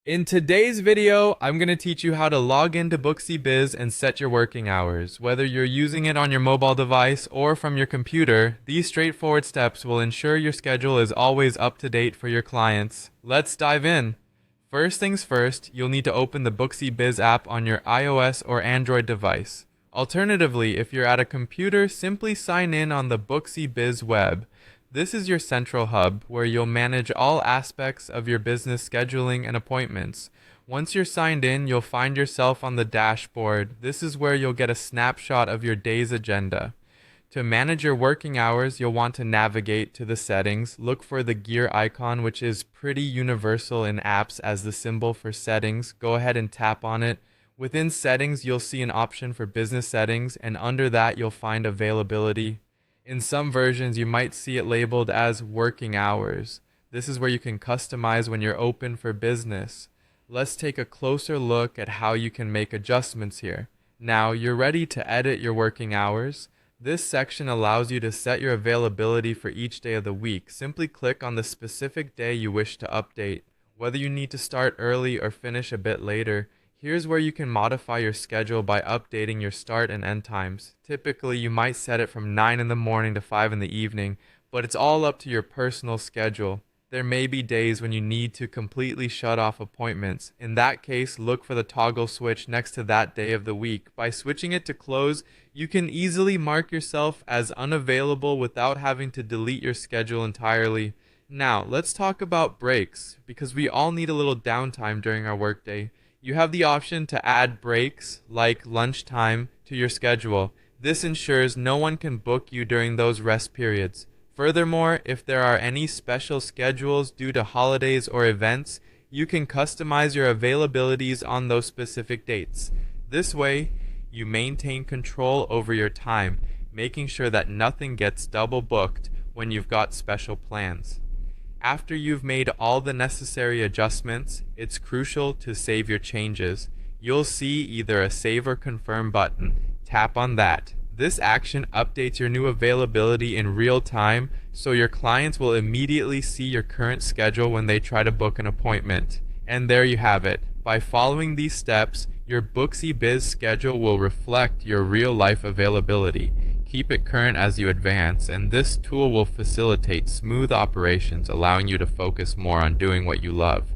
In today's video, I'm going to teach you how to log into Booksy Biz and set your working hours. Whether you're using it on your mobile device or from your computer, these straightforward steps will ensure your schedule is always up to date for your clients. Let's dive in. First things first, you'll need to open the Booksy Biz app on your iOS or Android device. Alternatively, if you're at a computer, simply sign in on the Booksy Biz web. This is your central hub where you'll manage all aspects of your business scheduling and appointments. Once you're signed in, you'll find yourself on the dashboard. This is where you'll get a snapshot of your day's agenda. To manage your working hours, you'll want to navigate to the settings. Look for the gear icon, which is pretty universal in apps as the symbol for settings. Go ahead and tap on it. Within settings, you'll see an option for business settings, and under that, you'll find availability. In some versions, you might see it labeled as working hours. This is where you can customize when you're open for business. Let's take a closer look at how you can make adjustments here. Now, you're ready to edit your working hours. This section allows you to set your availability for each day of the week. Simply click on the specific day you wish to update. Whether you need to start early or finish a bit later, here's where you can modify your schedule by updating your start and end times. Typically, you might set it from 9 in the morning to 5 in the evening, but it's all up to your personal schedule. There may be days when you need to completely shut off appointments. In that case, look for the toggle switch next to that day of the week. By switching it to close, you can easily mark yourself as unavailable without having to delete your schedule entirely. Now, let's talk about breaks, because we all need a little downtime during our workday. You have the option to add breaks, like lunchtime, to your schedule. This ensures no one can book you during those rest periods. Furthermore, if there are any special schedules due to holidays or events, you can customize your availabilities on those specific dates. This way, you maintain control over your time, making sure that nothing gets double booked when you've got special plans. After you've made all the necessary adjustments, it's crucial to save your changes. You'll see either a save or confirm button. Tap on that. This action updates your new availability in real time, so your clients will immediately see your current schedule when they try to book an appointment. And there you have it. By following these steps, your Booksy Biz schedule will reflect your real-life availability. Keep it current as you advance, and this tool will facilitate smooth operations, allowing you to focus more on doing what you love.